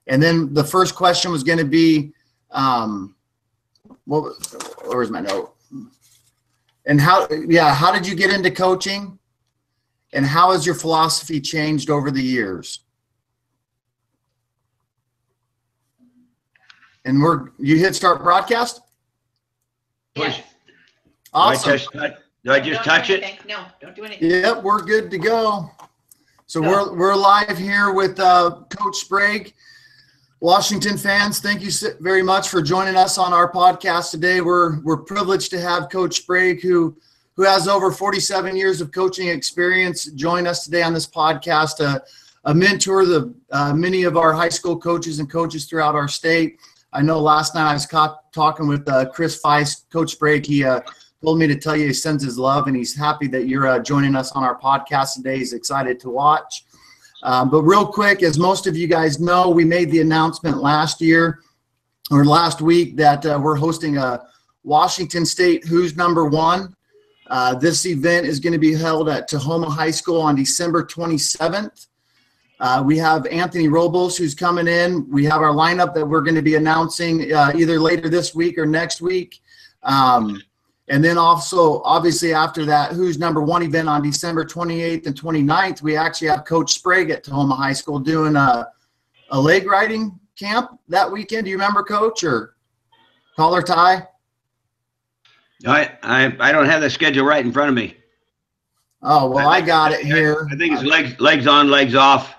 And then the first question was going to be, where's my note? And how did you get into coaching? And how has your philosophy changed over the years? And you hit start broadcast? Yes. Awesome. Do I just touch it? No, don't do anything. Yep, we're good to go. So we're live here with Coach Sprague. Washington fans, thank you very much for joining us on our podcast today. We're privileged to have Coach Sprague, who has over 47 years of coaching experience, join us today on this podcast. A mentor to many of our high school coaches and coaches throughout our state. I know last night I was talking with Chris Feist, Coach Sprague. He told me to tell you he sends his love, and he's happy that you're joining us on our podcast today. He's excited to watch. But real quick, as most of you guys know, we made the announcement last week that we're hosting a Washington State Who's Number One. This event is going to be held at Tahoma High School on December 27th. We have Anthony Robles who's coming in. We have our lineup that we're going to be announcing either later this week or next week. And then also, obviously, after that Who's Number One event on December 28th and 29th, we actually have Coach Sprague at Tahoma High School doing a leg riding camp that weekend. Do you remember, Coach, or collar tie? I don't have the schedule right in front of me. Oh, well, I got it here. I think it's legs on, legs off.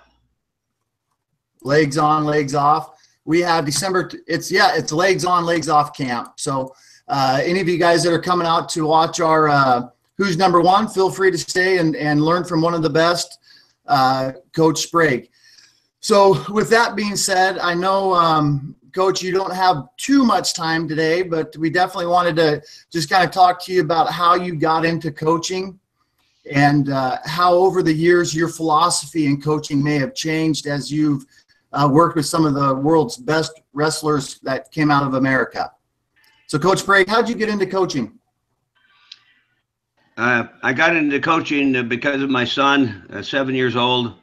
Legs on, legs off. We have December. It's legs on, legs off camp. So any of you guys that are coming out to watch our Who's Number One, feel free to stay and learn from one of the best, Coach Sprague. So with that being said, I know, Coach, you don't have too much time today, but we definitely wanted to just kind of talk to you about how you got into coaching and how over the years your philosophy in coaching may have changed as you've worked with some of the world's best wrestlers that came out of America. So, Coach Sprague, how did you get into coaching? I got into coaching because of my son, 7 years old.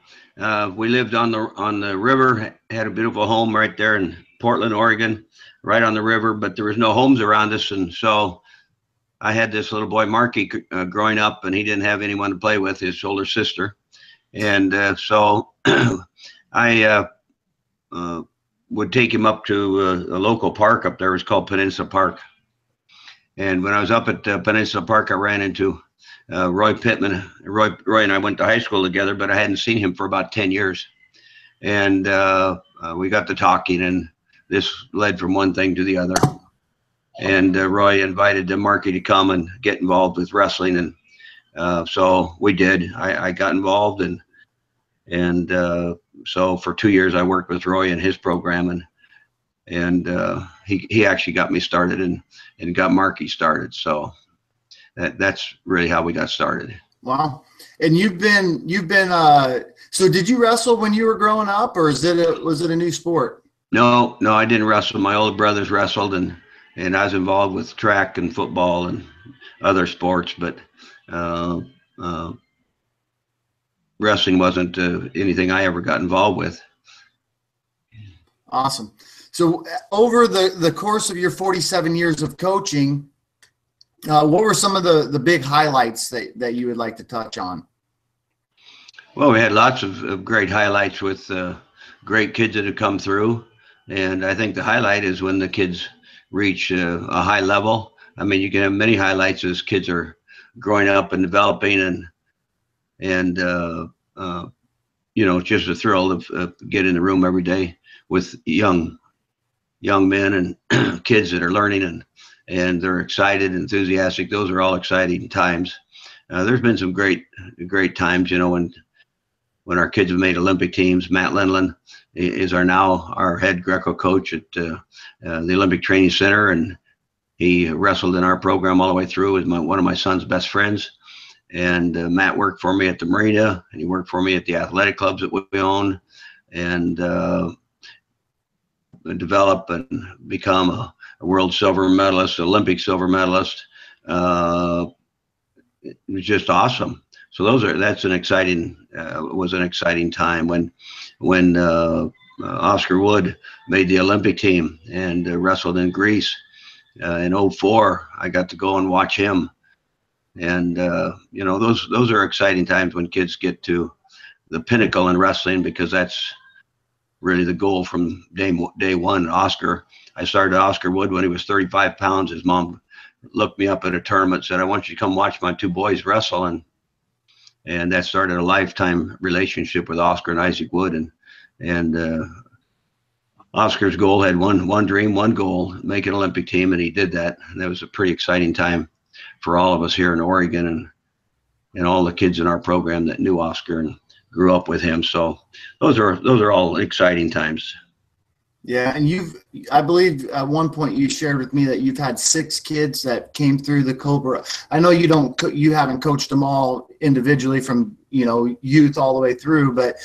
We lived on the river, had a beautiful home right there in Portland, Oregon, right on the river, but there was no homes around us. And so I had this little boy, Marky, growing up, and he didn't have anyone to play with, his older sister. And so I would take him up to a local park up there. It was called Peninsula Park. And when I was up at Peninsula Park, I ran into Roy Pittman. Roy and I went to high school together, but I hadn't seen him for about 10 years. And we got to talking, and this led from one thing to the other. And Roy invited Marky to come and get involved with wrestling. And so we did. I got involved, and so for 2 years I worked with Roy in his program, and he actually got me started and got Marky started. So that's really how we got started. Wow. And you've been so did you wrestle when you were growing up, or was it a new sport? No, I didn't wrestle. My older brothers wrestled, and I was involved with track and football and other sports, but wrestling wasn't anything I ever got involved with. Awesome. So over the course of your 47 years of coaching, what were some of the big highlights that you would like to touch on? Well, we had lots of great highlights with great kids that have come through. And I think the highlight is when the kids reach a high level. I mean, you can have many highlights as kids are growing up and developing, and you know, just a thrill of get in the room every day with young men and kids that are learning and they're excited, enthusiastic. Those are all exciting times. There's been some great times, you know, when our kids have made Olympic teams. Matt Lindland is our head Greco coach at the Olympic Training Center, and he wrestled in our program all the way through. Is one of my son's best friends. And Matt worked for me at the Marina, and he worked for me at the athletic clubs that we own, and develop and become a world silver medalist, Olympic silver medalist. It was just awesome. So that's an exciting, was an exciting time when Oscar Wood made the Olympic team and wrestled in Greece in '04. I got to go and watch him. And, those are exciting times when kids get to the pinnacle in wrestling, because that's really the goal from day one. I started Oscar Wood when he was 35 pounds. His mom looked me up at a tournament, said, "I want you to come watch my two boys wrestle." And that started a lifetime relationship with Oscar and Isaac Wood. And Oscar's goal had one dream, one goal, make an Olympic team, and he did that. And that was a pretty exciting time for all of us here in Oregon, and all the kids in our program that knew Oscar and grew up with him. So those are all exciting times. Yeah, and I believe at one point you shared with me that you've had 6 kids that came through the Cobra. I know you haven't coached them all individually from youth all the way through, but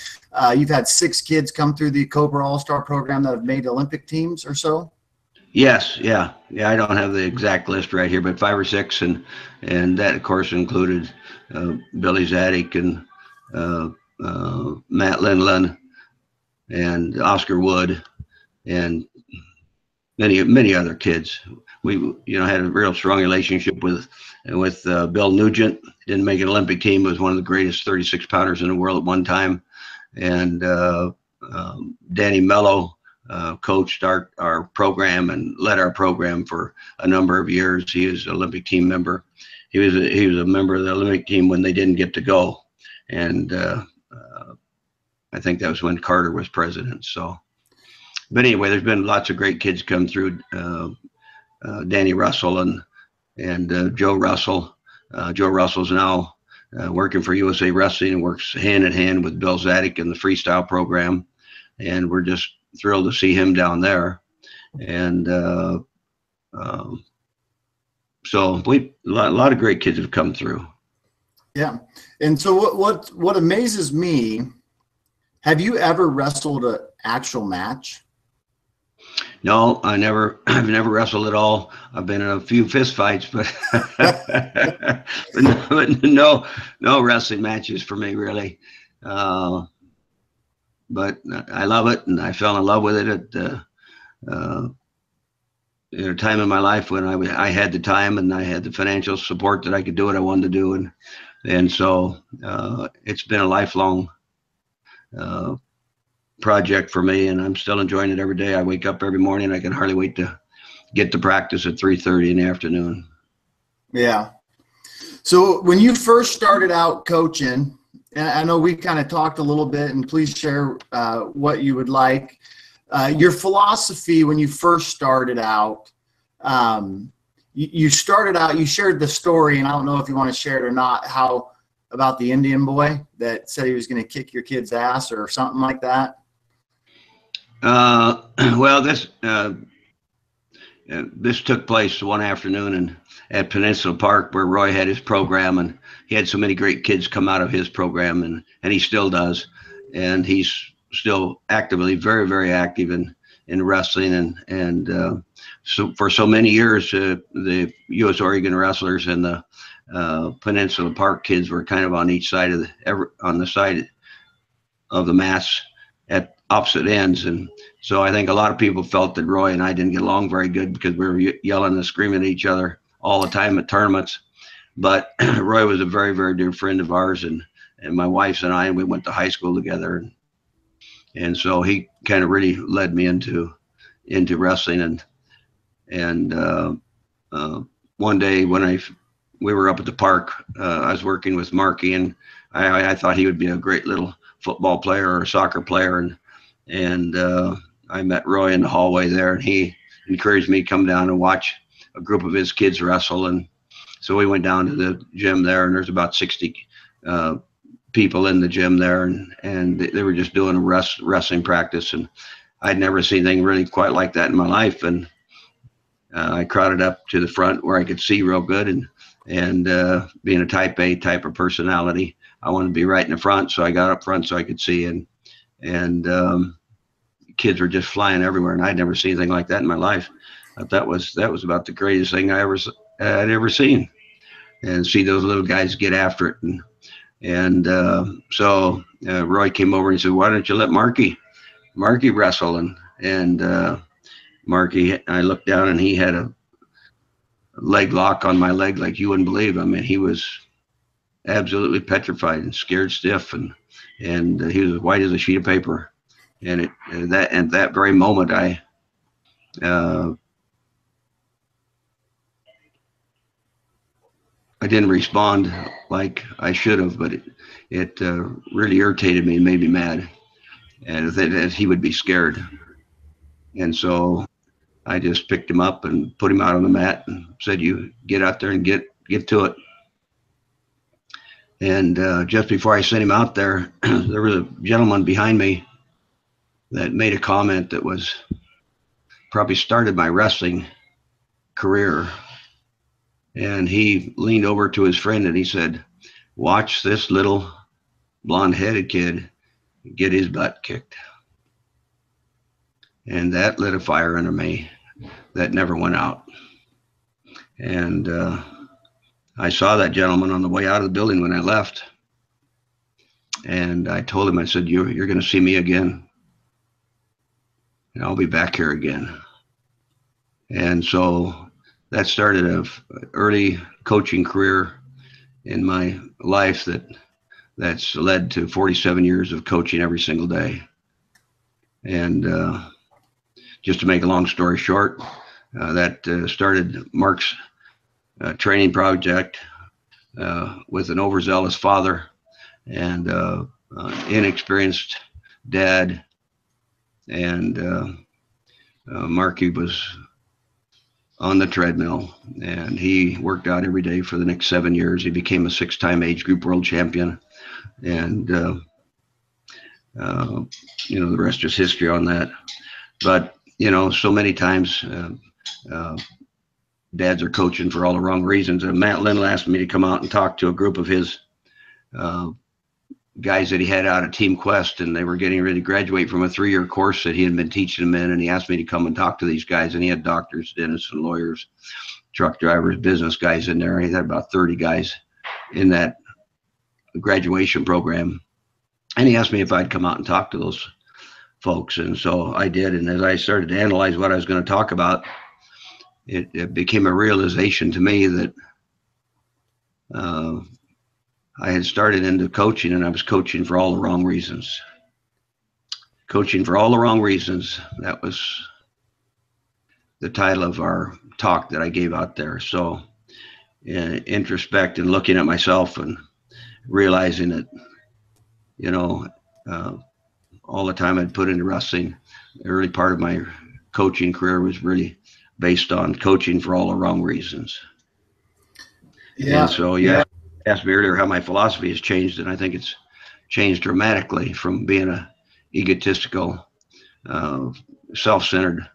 you've had 6 kids come through the Cobra All-Star program that have made Olympic teams or so. Yes, yeah. I don't have the exact list right here, but 5 or 6, and that of course included Billy Zadig and Matt Lindland and Oscar Wood and many other kids. We had a real strong relationship with Bill Nugent. Didn't make an Olympic team, was one of the greatest 36 pounders in the world at one time. And Danny Mello coached our program and led our program for a number of years. He was an Olympic team member. He was a member of the Olympic team when they didn't get to go. And I think that was when Carter was president. So, but anyway, there's been lots of great kids come through. Danny Russell and Joe Russell. Joe Russell's now working for USA Wrestling and works hand in hand with Bill Zadig in the freestyle program. And we're just thrilled to see him down there. And so a lot of great kids have come through. Yeah. And so what amazes me, have you ever wrestled an actual match? No, I've never wrestled at all. I've been in a few fist fights, but, but no wrestling matches for me, really. But I love it, and I fell in love with it at a time in my life when I had the time and I had the financial support that I could do what I wanted to do, and so it's been a lifelong project for me, and I'm still enjoying it every day. I wake up every morning. I can hardly wait to get to practice at 3:30 in the afternoon. Yeah. So when you first started out coaching, and I know we kind of talked a little bit, and please share what you would like. Your philosophy when you first started out, you shared the story, and I don't know if you want to share it or not, how about the Indian boy that said he was going to kick your kid's ass or something like that. Well, this took place one afternoon at Peninsula Park, where Roy had his program, and he had so many great kids come out of his program, and he still does, and he's still actively very, very active in wrestling, and so for so many years, the U.S. Oregon wrestlers and the Peninsula Park kids were kind of on each side on the side of the mats at opposite ends. And so I think a lot of people felt that Roy and I didn't get along very good because we were yelling and screaming at each other all the time at tournaments. But Roy was a very, very dear friend of ours, and my wife and we went to high school together. And so he kind of really led me into wrestling. And one day when we were up at the park, I was working with Marky, and I thought he would be a great little football player or soccer player. And I met Roy in the hallway there, and he encouraged me to come down and watch a group of his kids wrestle. And so we went down to the gym there, and there's about 60 people in the gym there, and they were just doing a wrestling practice. And I'd never seen anything really quite like that in my life. And I crowded up to the front where I could see real good, and being a type A type of personality, I wanted to be right in the front. So I got up front so I could see, and kids were just flying everywhere, and I'd never seen anything like that in my life. That was about the greatest thing I'd ever seen, and see those little guys get after it. And so Roy came over and said, "Why don't you let Marky Marky wrestling, and Marky, I looked down and he had a leg lock on my leg like you wouldn't believe. I mean, he was absolutely petrified and scared stiff, and he was as white as a sheet of paper. And at that very moment, I didn't respond like I should have, but it really irritated me and made me mad, and that he would be scared. And so I just picked him up and put him out on the mat and said, "You get out there and get to it." And just before I sent him out there, there was a gentleman behind me that made a comment that was probably started my wrestling career. And he leaned over to his friend and he said, "Watch this little blonde-headed kid get his butt kicked." And that lit a fire under me that never went out. And I saw that gentleman on the way out of the building when I left. And I told him, I said, you're going to see me again. And I'll be back here again. And so that started an early coaching career in my life that's led to 47 years of coaching every single day. And just to make a long story short, that started Mark's training project with an overzealous father and inexperienced dad. And Marky was on the treadmill, and he worked out every day for the next 7 years. He became a 6-time age group world champion. And, the rest is history on that. But, so many times dads are coaching for all the wrong reasons. And Matt Lindell asked me to come out and talk to a group of his guys that he had out at Team Quest, and they were getting ready to graduate from a 3-year course that he had been teaching them in. And he asked me to come and talk to these guys, and he had doctors, dentists, and lawyers, truck drivers, business guys in there. He had about 30 guys in that graduation program. And he asked me if I'd come out and talk to those folks. And so I did. And as I started to analyze what I was going to talk about, it became a realization to me that I had started into coaching, and I was coaching for all the wrong reasons. Coaching for all the wrong reasons. That was the title of our talk that I gave out there. So introspect and looking at myself and realizing that, all the time I'd put into wrestling, the early part of my coaching career was really based on coaching for all the wrong reasons. Yeah. And so, asked me earlier how my philosophy has changed, and I think it's changed dramatically from being a egotistical, self-centered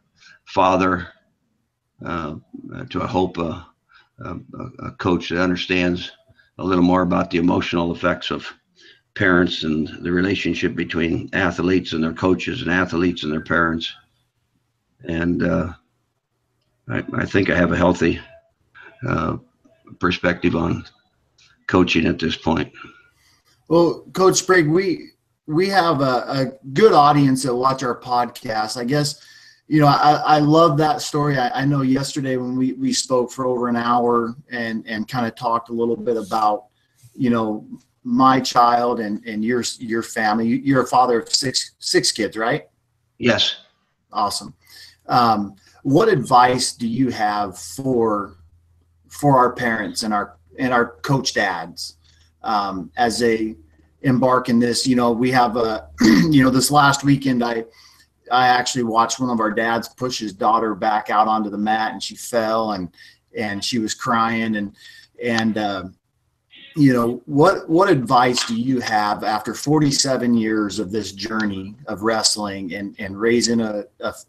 father to I hope a coach that understands a little more about the emotional effects of parents and the relationship between athletes and their coaches and athletes and their parents. And I think I have a healthy perspective on coaching at this point. Well, Coach Sprague, we have a good audience that watch our podcast. I guess, I love that story. I know yesterday when we spoke for over an hour and kind of talked a little bit about, my child and your family. You're a father of six kids, right? Yes. Awesome. What advice do you have for our parents and our coach dads as they embark in this? We have this last weekend I actually watched one of our dads push his daughter back out onto the mat, and she fell and she was crying and what advice do you have after 47 years of this journey of wrestling and raising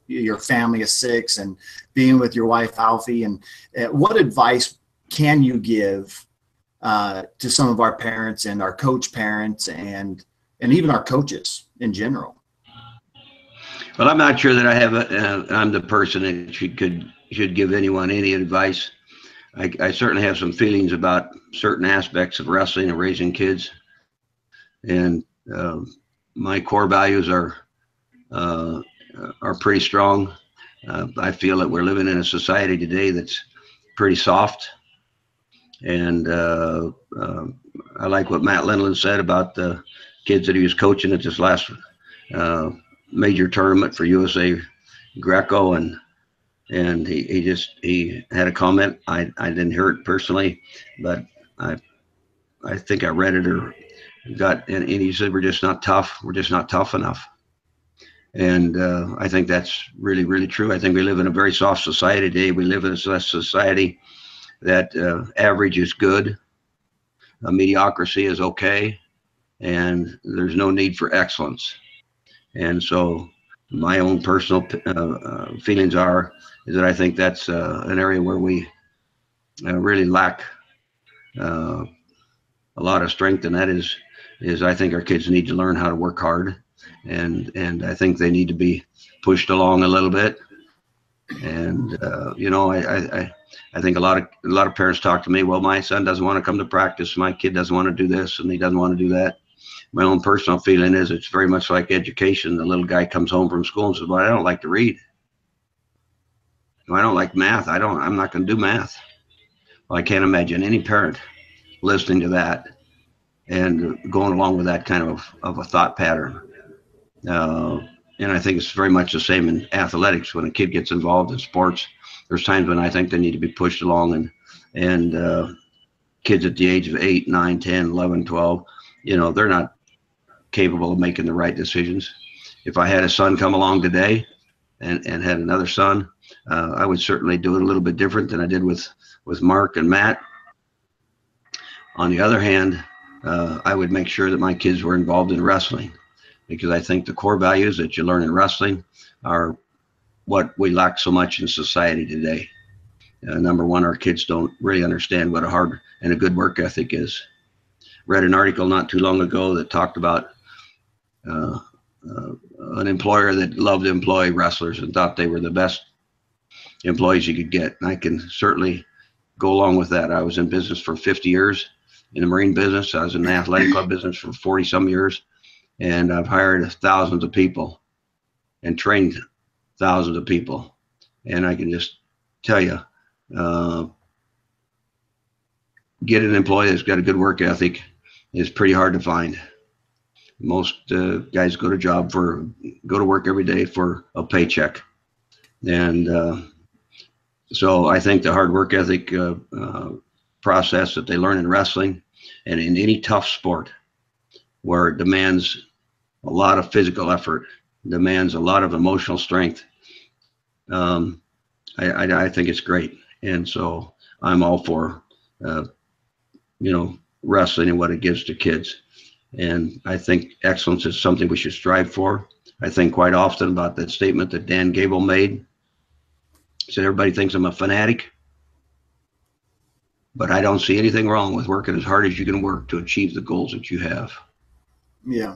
your family of 6 and being with your wife Alfie, and what advice can you give to some of our parents and our coach parents and even our coaches in general? Well, I'm not sure that I have I'm the person that should give anyone any advice. I certainly have some feelings about certain aspects of wrestling and raising kids. And my core values are are pretty strong. I feel that we're living in a society today that's pretty soft. And I like what Matt Lindland said about the kids that he was coaching at this last major tournament for USA Greco, and he had a comment. I didn't hear it personally, but I think I read it or and he said we're just not tough. We're just not tough enough. And I think that's really, really true. I think we live in a very soft society today. We live in a society that average is good, mediocrity is okay, and there's no need for excellence. And so my own personal feelings is that I think that's an area where we really lack a lot of strength, and that is I think our kids need to learn how to work hard, and I think they need to be pushed along a little bit. And I think a lot of parents talk to me, well, my son doesn't want to come to practice, my kid doesn't want to do this, and he doesn't want to do that. My own personal feeling is it's very much like education. The little guy comes home from school and says, well, I don't like to read. I don't like math. I'm not going to do math. Well, I can't imagine any parent listening to that and going along with that kind of a thought pattern. And I think it's very much the same in athletics. When a kid gets involved in sports, there's times when I think they need to be pushed along, and kids at the age of 8, 9, 10, 11, 12, they're not capable of making the right decisions. If I had a son come along today and had another son, I would certainly do it a little bit different than I did with Mark and Matt. On the other hand, I would make sure that my kids were involved in wrestling, because I think the core values that you learn in wrestling are what we lack so much in society today. Number one, our kids don't really understand what a hard and a good work ethic is. Read an article not too long ago that talked about an employer that loved to employ wrestlers and thought they were the best employees you could get. And I can certainly go along with that. I was in business for 50 years in the marine business. I was in the athletic club business for 40 some years. And I've hired thousands of people and trained thousands of people. And I can just tell you, get an employee that's got a good work ethic is pretty hard to find. Most guys go to work every day for a paycheck. And so I think the hard work ethic process that they learn in wrestling and in any tough sport where it demands a lot of physical effort, demands a lot of emotional strength, I think it's great. And so I'm all for, wrestling and what it gives to kids. And I think excellence is something we should strive for. I think quite often about that statement that Dan Gable made. He said, everybody thinks I'm a fanatic, but I don't see anything wrong with working as hard as you can work to achieve the goals that you have. Yeah.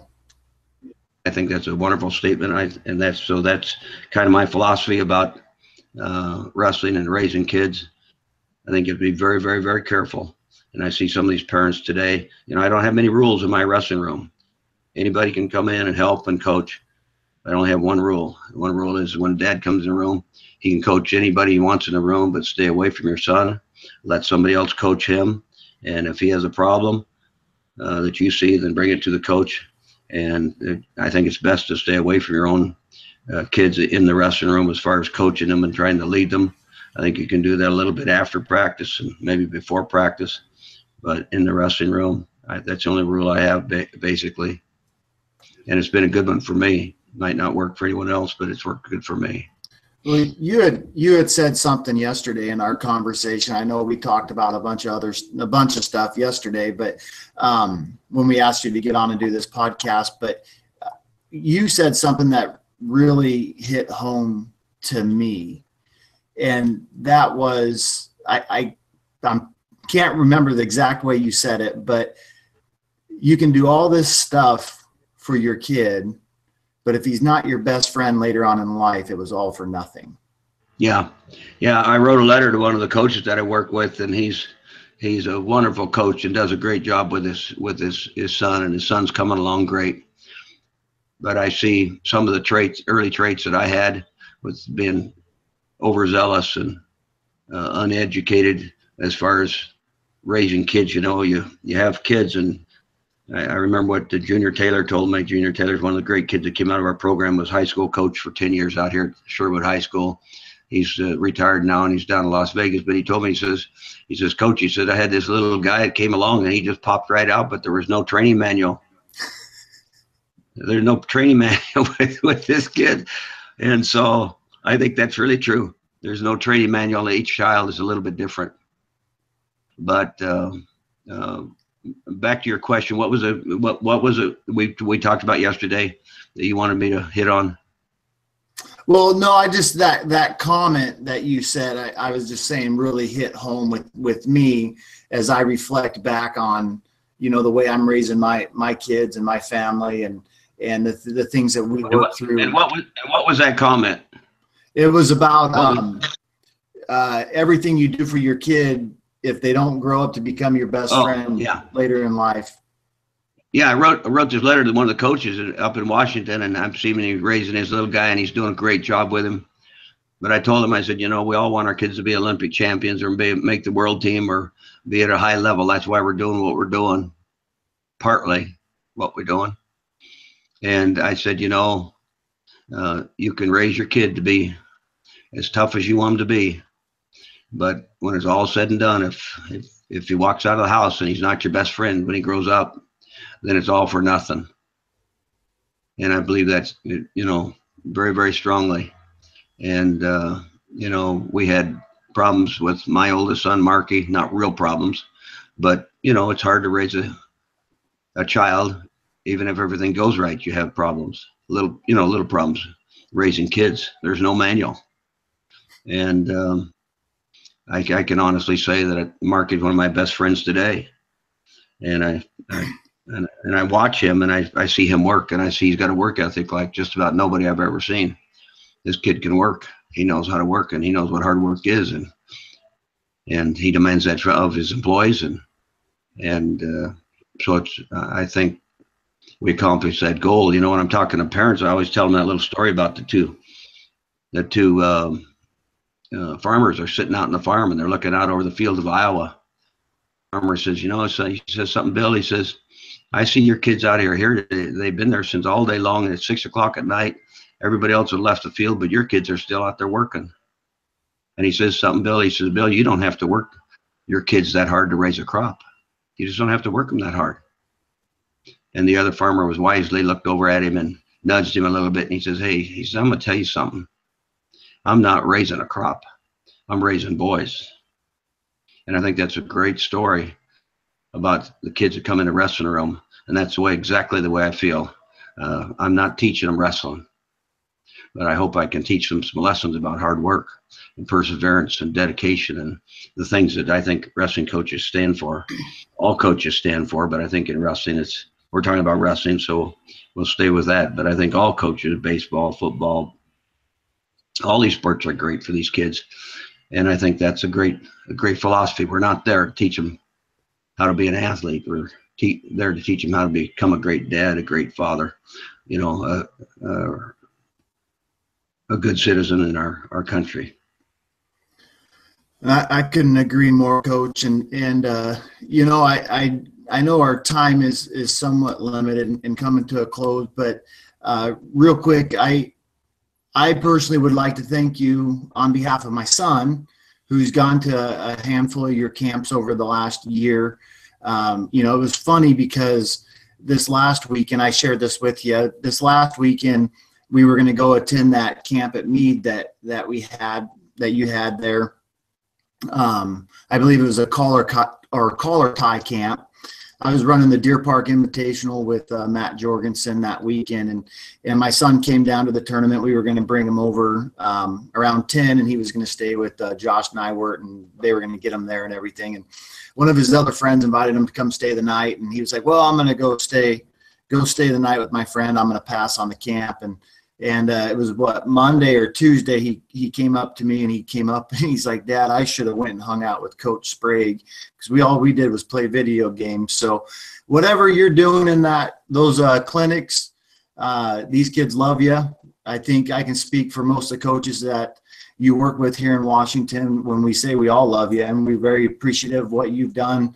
I think that's a wonderful statement. And that's kind of my philosophy about wrestling and raising kids. I think you have to be very, very, very careful. And I see some of these parents today, I don't have many rules in my wrestling room. Anybody can come in and help and coach. I only have one rule. One rule is when dad comes in the room, he can coach anybody he wants in the room, but stay away from your son. Let somebody else coach him. And if he has a problem that you see, then bring it to the coach. And I think it's best to stay away from your own kids in the wrestling room as far as coaching them and trying to lead them. I think you can do that a little bit after practice and maybe before practice. But in the wrestling room, that's the only rule I have, basically. And it's been a good one for me. Might not work for anyone else, but it's worked good for me. Well, you had said something yesterday in our conversation. I know we talked about a bunch of stuff yesterday, but when we asked you to get on and do this podcast, but you said something that really hit home to me, and that was I can't remember the exact way you said it, but you can do all this stuff for your kid, but if he's not your best friend later on in life, it was all for nothing. Yeah. I wrote a letter to one of the coaches that I work with, and he's a wonderful coach and does a great job with his son, and his son's coming along great. but I see some of the traits, early traits that I had with being overzealous and uneducated as far as raising kids. You know, you have kids, and I remember what the Junior Taylor told me. Junior Taylor's one of the great kids that came out of our program, was high school coach for 10 years out here at Sherwood High School. He's retired now, and he's down in Las Vegas. But he told me, he says, Coach, he said, I had this little guy that came along, and he just popped right out, but there was no training manual. There's no training manual with this kid. And so I think that's really true. There's no training manual. Each child is a little bit different. But back to your question, what was it we talked about yesterday that you wanted me to hit on? Well, no, I just that comment that you said, I was just saying, really hit home with me as I reflect back on, you know, the way I'm raising my kids and my family and the things that we work through. And what was that comment? It was about everything you do for your kid, if they don't grow up to become your best friend later in life. Yeah, I wrote this letter to one of the coaches up in Washington, and I'm seeing he's raising his little guy, and he's doing a great job with him. But I told him, I said, you know, we all want our kids to be Olympic champions or make the world team or be at a high level. That's why we're doing what we're doing, partly what we're doing. And I said, you know, you can raise your kid to be as tough as you want him to be. But when it's all said and done, if he walks out of the house and he's not your best friend when he grows up, then it's all for nothing. And I believe that's, you know, very, very strongly. And, you know, we had problems with my oldest son, Marky, not real problems, but, you know, it's hard to raise a child. Even if everything goes right, you have problems, little problems raising kids. There's no manual. And I can honestly say that Mark is one of my best friends today. And I watch him, and I see him work, and I see he's got a work ethic like just about nobody I've ever seen. This kid can work. He knows how to work, and he knows what hard work is, and he demands that of his employees, and so it's I think we accomplished that goal. You know, when I'm talking to parents, I always tell them that little story about the two farmers are sitting out in the farm, and they're looking out over the field of Iowa. Farmer says, you know, so he says something, Bill. He says, I see your kids out here. They've been there since all day long, and it's 6 o'clock at night. Everybody else has left the field, but your kids are still out there working. And he says something, Bill. He says, Bill, you don't have to work your kids that hard to raise a crop. You just don't have to work them that hard. And the other farmer was wisely looked over at him and nudged him a little bit. And he says, hey, he says, I'm going to tell you something. I'm not raising a crop. I'm raising boys. And I think that's a great story about the kids that come in the wrestling room. And that's exactly the way I feel. I'm not teaching them wrestling, but I hope I can teach them some lessons about hard work and perseverance and dedication and the things that I think wrestling coaches stand for. All coaches stand for, but I think in wrestling, we're talking about wrestling, so we'll stay with that. But I think all coaches, baseball, football, all these sports are great for these kids. And I think that's a great philosophy. We're not there to teach them how to be an athlete. We're there to teach them how to become a great dad, a great father, you know, a good citizen in our country. I couldn't agree more, Coach. And you know, I know our time is somewhat limited and coming to a close, but real quick, I personally would like to thank you on behalf of my son, who's gone to a handful of your camps over the last year. You know, it was funny because this last weekend, I shared this with you, this last weekend, we were going to go attend that camp at Meade that you had there. I believe it was a collar tie camp. I was running the Deer Park Invitational with Matt Jorgensen that weekend, and my son came down to the tournament. We were going to bring him over around 10, and he was going to stay with Josh Nywert, and they were going to get him there and everything. And one of his other friends invited him to come stay the night, and he was like, well, I'm going to go stay the night with my friend. I'm going to pass on the camp. And it was Monday or Tuesday, he came up to me, and he's like, Dad, I should have went and hung out with Coach Sprague, because all we did was play video games. So whatever you're doing in those clinics, These kids love you. I think I can speak for most of the coaches that you work with here in Washington when we say we all love you, and we're very appreciative of what you've done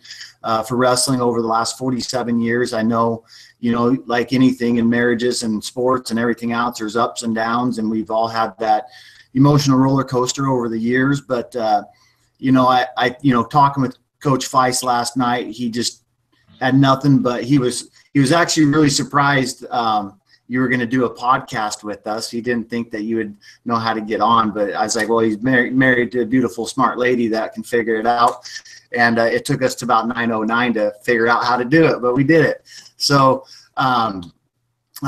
for wrestling over the last 47 years. I know, like anything in marriages and sports and everything else, there's ups and downs, and we've all had that emotional roller coaster over the years. But, talking with Coach Feist last night, he just had nothing, but he was actually really surprised you were going to do a podcast with us. He didn't think that you would know how to get on, but I was like, well, he's married to a beautiful, smart lady that can figure it out. And it took us to about 9:09 to figure out how to do it, but we did it. So I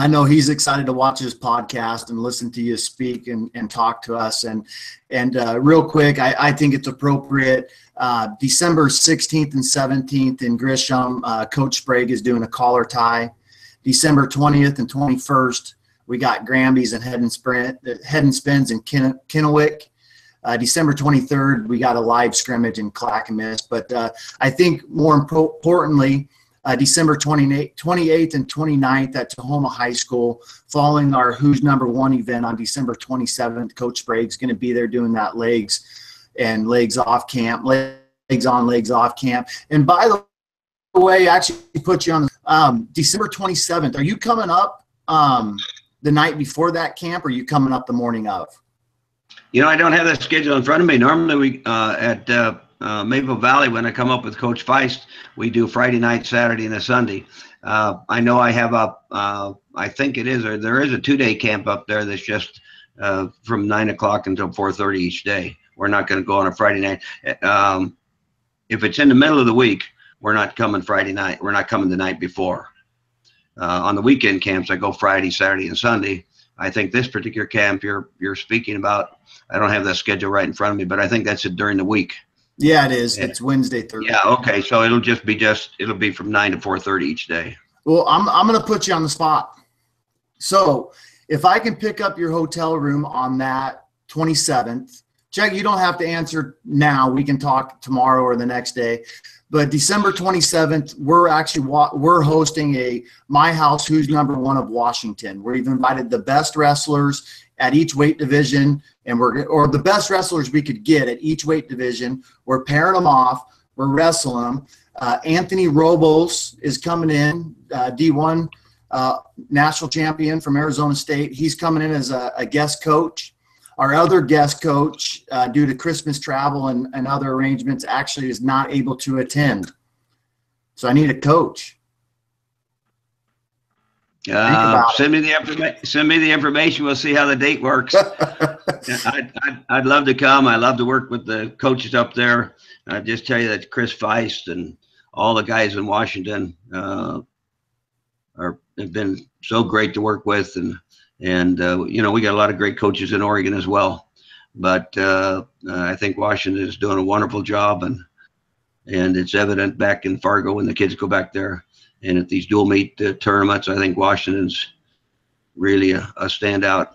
know he's excited to watch his podcast and listen to you speak and talk to us. And real quick, I think it's appropriate. December 16th and 17th in Grisham, Coach Sprague is doing a collar tie. December 20th and 21st, we got Granby's and Head and Spins in Kennewick. December 23rd, we got a live scrimmage in Clackamas. But I think more importantly, December 28th and 29th at Tahoma High School, following our Who's Number One event on December 27th, Coach Sprague's going to be there doing that legs off camp. And by the way, actually put you on December 27th. Are you coming up the night before that camp, or are you coming up the morning of? I don't have that schedule in front of me. Normally we at Maple Valley, when I come up with Coach Feist, we do Friday night, Saturday, and a Sunday. I know I have I think it is, or there is a 2-day camp up there that's just from 9 o'clock until 4:30 each day. We're not going to go on a Friday night. If it's in the middle of the week, we're not coming Friday night. We're not coming the night before. On the weekend camps, I go Friday, Saturday, and Sunday. I think this particular camp you're speaking about, I don't have that schedule right in front of me, but I think that's it during the week. Yeah, it is. It's Wednesday, Thursday. Yeah, okay. So it'll be from 9 to 4:30 each day. Well, I'm going to put you on the spot. So if I can pick up your hotel room on that 27th, Jack, you don't have to answer now. We can talk tomorrow or the next day. But December 27th, we're hosting a My House Who's Number One of Washington. We've invited the best wrestlers at each weight division, or the best wrestlers we could get at each weight division. We're pairing them off. We're wrestling them. Anthony Robles is coming in, D1 national champion from Arizona State. He's coming in as a guest coach. Our other guest coach, due to Christmas travel and other arrangements, actually is not able to attend. So I need a coach. Send me the information. We'll see how the date works. I'd love to come. I love to work with the coaches up there. I just tell you that Chris Feist and all the guys in Washington have been so great to work with, and we got a lot of great coaches in Oregon as well. But I think Washington is doing a wonderful job, and it's evident back in Fargo when the kids go back there. And at these dual meet tournaments, I think Washington's really a standout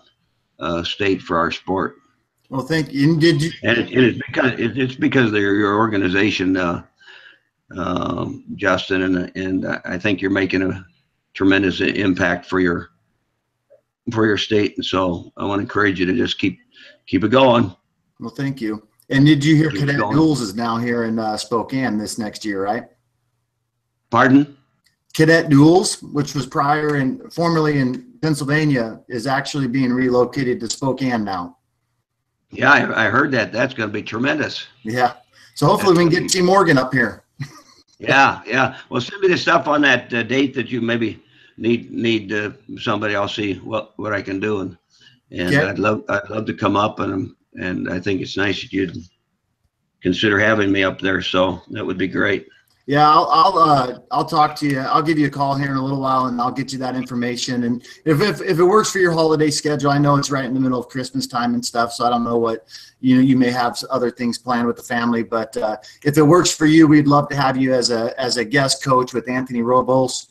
state for our sport. Well, thank you. And it's because of your organization, Justin, and I think you're making a tremendous impact for your state. And so I want to encourage you to just keep it going. Well, thank you. And did you hear Cadet Duels is now here in Spokane this next year, right? Pardon? Cadet Duels, which was formerly in Pennsylvania, is actually being relocated to Spokane now. Yeah, I heard that. That's going to be tremendous. Yeah. So hopefully we can get T. Morgan up here. Yeah. Well, send me the stuff on that date that you maybe need somebody. I'll see what I can do, and okay. I'd love to come up, and I think it's nice that you'd consider having me up there. So that would be great. Yeah, I'll talk to you. I'll give you a call here in a little while, and I'll get you that information. And if it works for your holiday schedule, I know it's right in the middle of Christmas time and stuff, so I don't know what you may have other things planned with the family. But if it works for you, we'd love to have you as a guest coach with Anthony Robles.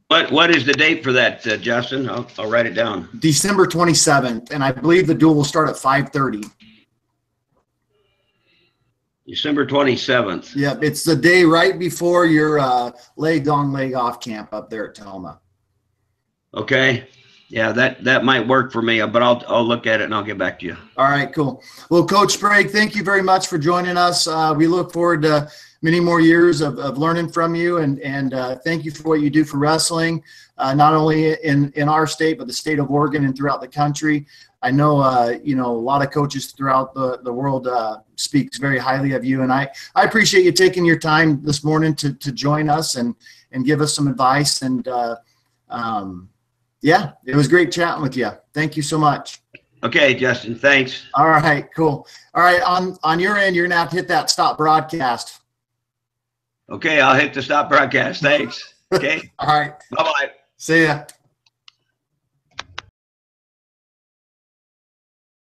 What is the date for that, Justin? I'll write it down. December 27th, and I believe the duel will start at 5:30. December 27th. Yep, it's the day right before your leg on, leg off camp up there at Tahoma. Okay. Yeah, that might work for me, but I'll look at it and I'll get back to you. All right, cool. Well, Coach Sprague, thank you very much for joining us. We look forward to many more years of learning from you, and thank you for what you do for wrestling, not only in our state, but the state of Oregon and throughout the country. I know, a lot of coaches throughout the world speaks very highly of you, and I appreciate you taking your time this morning to join us and give us some advice. And yeah, it was great chatting with you. Thank you so much. Okay, Justin, thanks. All right, cool. All right, on your end, you're going to have to hit that stop broadcast. Okay, I'll hit the stop broadcast. Thanks. Okay. All right. Bye-bye. See ya.